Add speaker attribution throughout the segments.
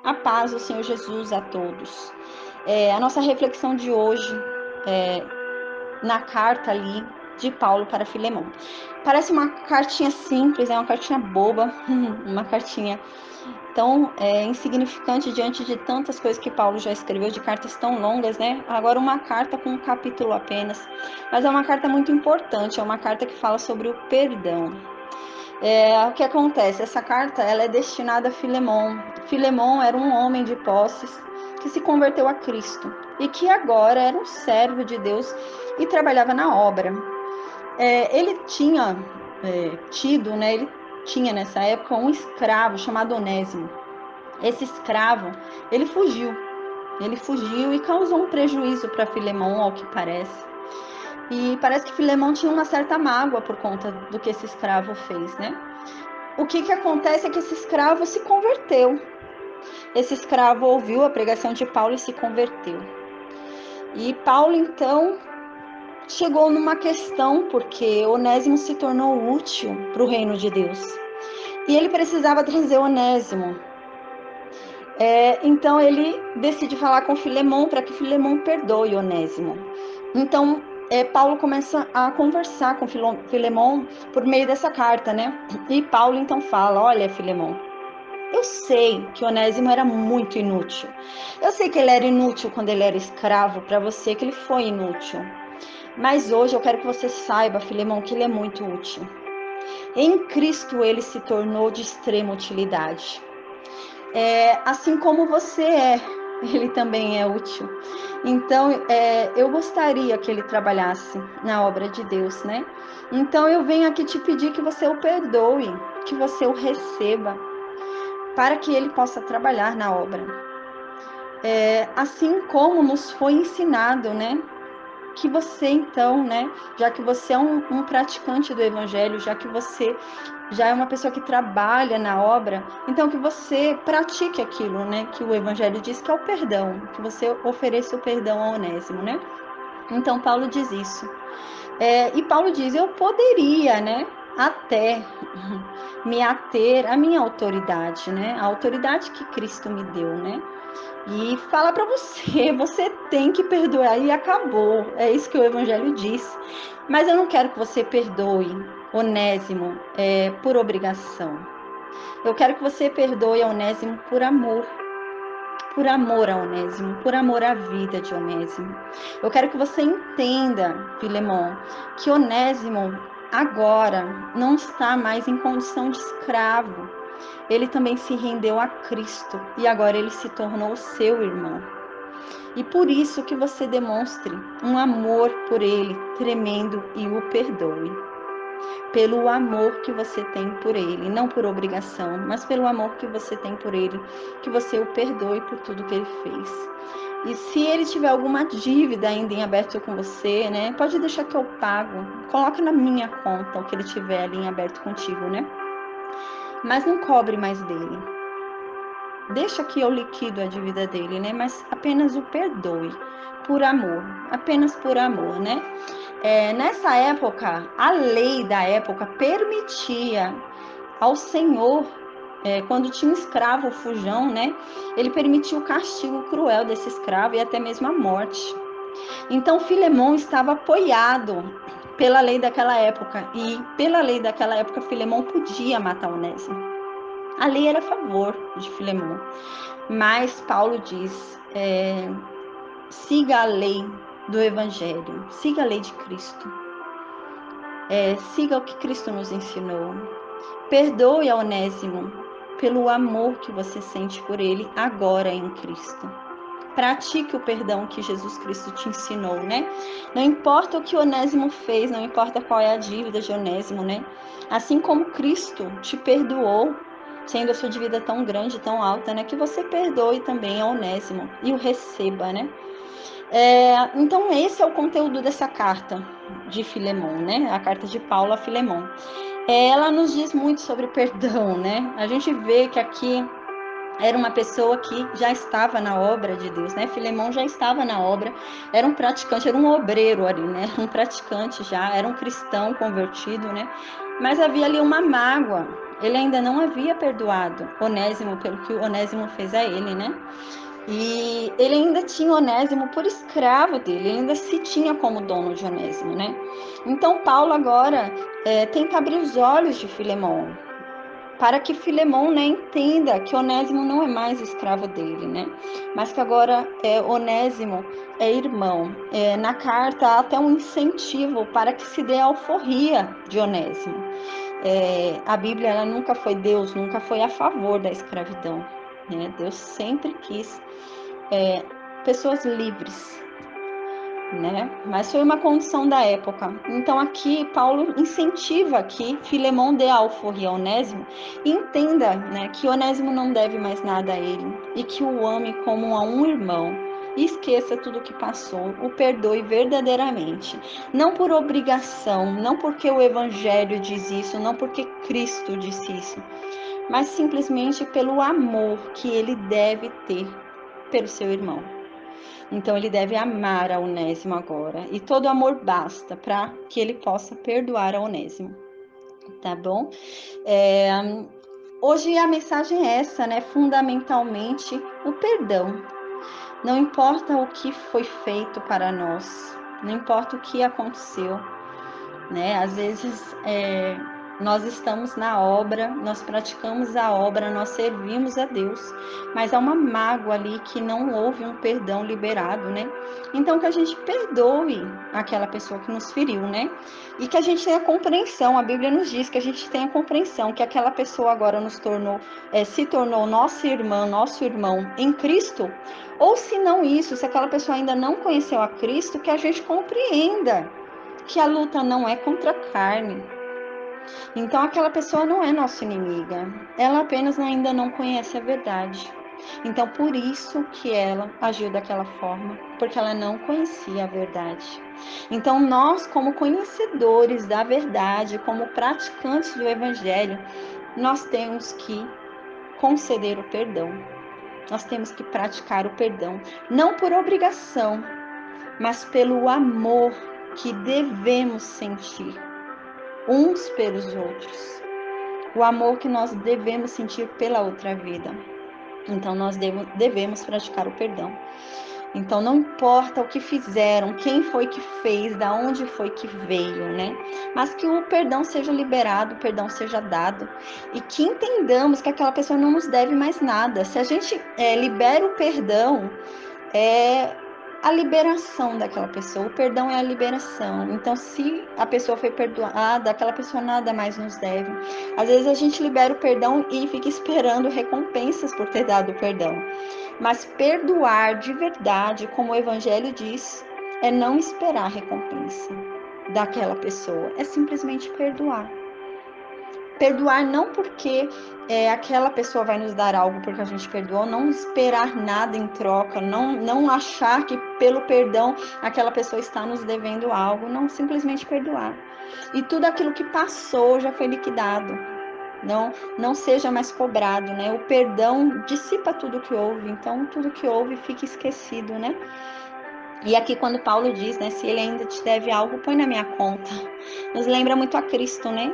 Speaker 1: A paz do Senhor Jesus a todos. A nossa reflexão de hoje na carta ali de Paulo para Filemão. Parece uma cartinha simples, uma cartinha boba, uma cartinha tão insignificante diante de tantas coisas que Paulo já escreveu, de cartas tão longas, né? Agora uma carta com um capítulo apenas, mas é uma carta muito importante, é uma carta que fala sobre o perdão. O que acontece? Essa carta ela é destinada a Filemão. Filemão era um homem de posses que se converteu a Cristo e que agora era um servo de Deus e trabalhava na obra. Ele tinha tido, né? Ele tinha nessa época um escravo chamado Onésimo. Esse escravo, ele fugiu e causou um prejuízo para Filemão, ao que parece. E parece que Filemão tinha uma certa mágoa por conta do que esse escravo fez, né? O que acontece é que esse escravo se converteu. Esse escravo ouviu a pregação de Paulo e se converteu. E Paulo, então, chegou numa questão, porque Onésimo se tornou útil para o reino de Deus. E ele precisava trazer Onésimo. Então, ele decide falar com Filemão para que Filemão perdoe Onésimo. Então, Paulo começa a conversar com Filemão por meio dessa carta, né? E Paulo, então, fala, olha, Filemão, eu sei que Onésimo era muito inútil. Eu sei que ele era inútil quando ele era escravo para você, que ele foi inútil. Mas hoje eu quero que você saiba, Filemão, que ele é muito útil. Em Cristo ele se tornou de extrema utilidade. Assim como você ele também é útil. Então, eu gostaria que ele trabalhasse na obra de Deus, né? Então, eu venho aqui te pedir que você o perdoe, que você o receba, para que ele possa trabalhar na obra. Assim como nos foi ensinado, né? Que você, então, né? Já que você é um praticante do Evangelho, já que você já é uma pessoa que trabalha na obra, então que você pratique aquilo, né? Que o Evangelho diz que é o perdão, que você ofereça o perdão a Onésimo, né? Então, Paulo diz isso. E Paulo diz, eu poderia, né? Até me ater à minha autoridade, né? A autoridade que Cristo me deu, né? E fala para você, você tem que perdoar e acabou. É isso que o Evangelho diz. Mas eu não quero que você perdoe Onésimo por obrigação. Eu quero que você perdoe a Onésimo por amor a Onésimo, por amor à vida de Onésimo. Eu quero que você entenda, Filemão, que Onésimo agora não está mais em condição de escravo. Ele também se rendeu a Cristo e agora ele se tornou seu irmão. E por isso que você demonstre um amor por ele tremendo e o perdoe. Pelo amor que você tem por ele, não por obrigação, mas pelo amor que você tem por ele, que você o perdoe por tudo que ele fez. E se ele tiver alguma dívida ainda em aberto com você, né, pode deixar que eu pago. Coloca na minha conta o que ele tiver ali em aberto contigo, né? Mas não cobre mais dele. Deixa que eu liquido a dívida dele, né? Mas apenas o perdoe por amor, apenas por amor, né? Nessa época, a lei da época permitia ao Senhor, quando tinha um escravo fujão, né? Ele permitia o castigo cruel desse escravo e até mesmo a morte. Então, Filemão estava apoiado pela lei daquela época e pela lei daquela época, Filemão podia matar Onésimo. A lei era a favor de Filemão, mas Paulo diz, siga a lei do Evangelho, siga a lei de Cristo, siga o que Cristo nos ensinou, perdoe a Onésimo pelo amor que você sente por ele agora em Cristo. Pratique o perdão que Jesus Cristo te ensinou, né? Não importa o que Onésimo fez, não importa qual é a dívida de Onésimo, né? Assim como Cristo te perdoou, sendo a sua dívida tão grande, tão alta, né? Que você perdoe também a Onésimo e o receba, né? Então, esse é o conteúdo dessa carta de Filemão, né? A carta de Paulo a Filemão. Ela nos diz muito sobre perdão, né? A gente vê que aqui era uma pessoa que já estava na obra de Deus, né? Filemão já estava na obra, era um praticante, era um obreiro ali, né? Um praticante já, era um cristão convertido, né? Mas havia ali uma mágoa. Ele ainda não havia perdoado Onésimo pelo que o Onésimo fez a ele, né? E ele ainda tinha Onésimo por escravo dele, ele ainda se tinha como dono de Onésimo, né? Então Paulo agora tenta abrir os olhos de Filemão, para que Filemão, né, entenda que Onésimo não é mais escravo dele, né? Mas que agora Onésimo é irmão. Na carta há até um incentivo para que se dê a alforria de Onésimo. A Bíblia, ela nunca foi, Deus nunca foi a favor da escravidão, né? Deus sempre quis pessoas livres, né? Mas foi uma condição da época. Então aqui Paulo incentiva que Filemão dê a alforria a Onésimo e entenda, né, que Onésimo não deve mais nada a ele e que o ame como a um irmão. E esqueça tudo o que passou, o perdoe verdadeiramente, não por obrigação, não porque o Evangelho diz isso, não porque Cristo disse isso, mas simplesmente pelo amor que ele deve ter pelo seu irmão. Então ele deve amar a Onésimo agora. E todo amor basta para que ele possa perdoar a Onésimo. Tá bom? Hoje a mensagem é essa, né? Fundamentalmente o perdão. Não importa o que foi feito para nós, não importa o que aconteceu, né? Às vezes nós estamos na obra, nós praticamos a obra, nós servimos a Deus, mas há uma mágoa ali que não houve um perdão liberado, né? Então que a gente perdoe aquela pessoa que nos feriu, né? E que a gente tenha compreensão, a Bíblia nos diz que a gente tenha compreensão que aquela pessoa agora se tornou nossa irmã, nosso irmão em Cristo, ou se não isso, se aquela pessoa ainda não conheceu a Cristo, que a gente compreenda que a luta não é contra a carne. Então aquela pessoa não é nossa inimiga, ela apenas ainda não conhece a verdade. Então por isso que ela agiu daquela forma, porque ela não conhecia a verdade. Então nós, como conhecedores da verdade, como praticantes do evangelho, nós temos que conceder o perdão. Nós temos que praticar o perdão, não por obrigação, mas pelo amor que devemos sentir uns pelos outros. O amor que nós devemos sentir pela outra vida. Então nós devemos praticar o perdão. Então não importa o que fizeram, quem foi que fez, da onde foi que veio, né? Mas que o perdão seja liberado, o perdão seja dado e que entendamos que aquela pessoa não nos deve mais nada. Se a gente libera o perdão, é a liberação daquela pessoa. O perdão é a liberação. Então, se a pessoa foi perdoada, aquela pessoa nada mais nos deve. Às vezes a gente libera o perdão e fica esperando recompensas por ter dado o perdão. Mas perdoar de verdade, como o Evangelho diz, é não esperar recompensa daquela pessoa. É simplesmente perdoar. Perdoar não porque aquela pessoa vai nos dar algo porque a gente perdoou, não esperar nada em troca, não achar que pelo perdão aquela pessoa está nos devendo algo, não, simplesmente perdoar. E tudo aquilo que passou já foi liquidado, não seja mais cobrado, né? O perdão dissipa tudo que houve, então tudo que houve fica esquecido, né? E aqui quando Paulo diz, né, se ele ainda te deve algo, põe na minha conta. Nos lembra muito a Cristo, né?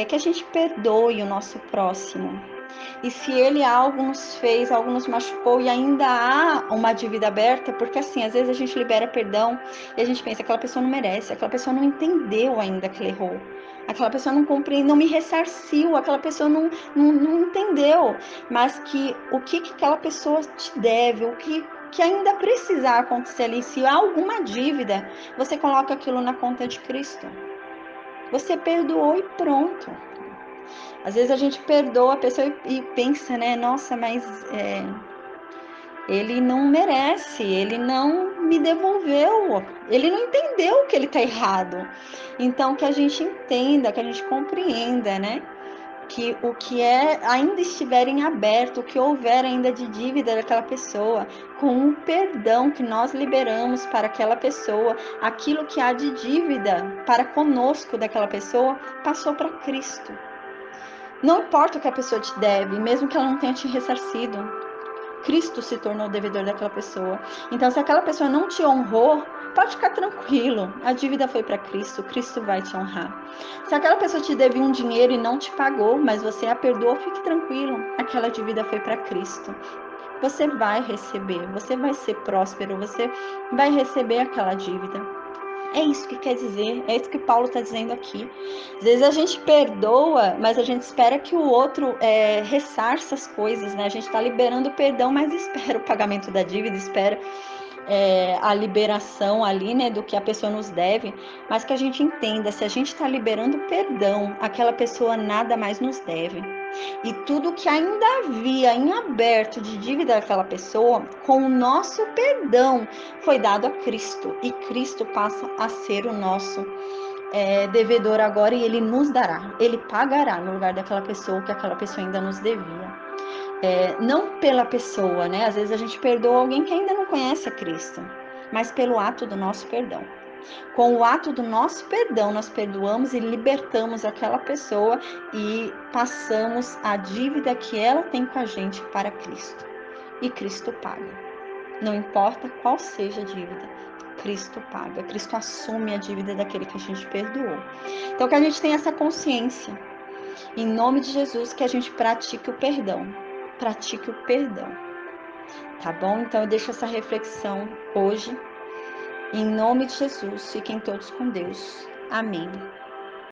Speaker 1: Que a gente perdoe o nosso próximo. E se ele algo nos fez, algo nos machucou e ainda há uma dívida aberta, porque assim, às vezes a gente libera perdão e a gente pensa, aquela pessoa não merece, aquela pessoa não entendeu ainda que ele errou. Aquela pessoa não compreende, não me ressarciu, aquela pessoa não entendeu. Mas que o que aquela pessoa te deve, o que ainda precisar acontecer ali, se há alguma dívida, você coloca aquilo na conta de Cristo. Você perdoou e pronto. Às vezes a gente perdoa a pessoa e pensa, né? Nossa, mas ele não merece, ele não me devolveu, ele não entendeu que ele tá errado. Então que a gente entenda, que a gente compreenda, né? Que o que ainda estiver em aberto, o que houver ainda de dívida daquela pessoa, com o perdão que nós liberamos para aquela pessoa, aquilo que há de dívida para conosco daquela pessoa, passou para Cristo. Não importa o que a pessoa te deve, mesmo que ela não tenha te ressarcido, Cristo se tornou o devedor daquela pessoa. Então, se aquela pessoa não te honrou, pode ficar tranquilo. A dívida foi para Cristo, Cristo vai te honrar. Se aquela pessoa te deve um dinheiro e não te pagou, mas você a perdoou, fique tranquilo. Aquela dívida foi para Cristo. Você vai receber, você vai ser próspero, você vai receber aquela dívida. É isso que quer dizer, é isso que Paulo está dizendo aqui. Às vezes a gente perdoa, mas a gente espera que o outro ressarça as coisas, né? A gente está liberando o perdão, mas espera o pagamento da dívida, espera a liberação ali, né, do que a pessoa nos deve, mas que a gente entenda, se a gente está liberando perdão, aquela pessoa nada mais nos deve. E tudo que ainda havia em aberto de dívida daquela pessoa, com o nosso perdão, foi dado a Cristo. E Cristo passa a ser o nosso devedor agora e ele nos dará, ele pagará no lugar daquela pessoa que aquela pessoa ainda nos devia. Não pela pessoa, né? Às vezes a gente perdoa alguém que ainda não conhece a Cristo, mas pelo ato do nosso perdão. Com o ato do nosso perdão, nós perdoamos e libertamos aquela pessoa e passamos a dívida que ela tem com a gente para Cristo. E Cristo paga. Não importa qual seja a dívida, Cristo paga. Cristo assume a dívida daquele que a gente perdoou. Então, que a gente tenha essa consciência, em nome de Jesus, que a gente pratique o perdão. Pratique o perdão. Tá bom? Então, eu deixo essa reflexão hoje. Em nome de Jesus, fiquem todos com Deus. Amém.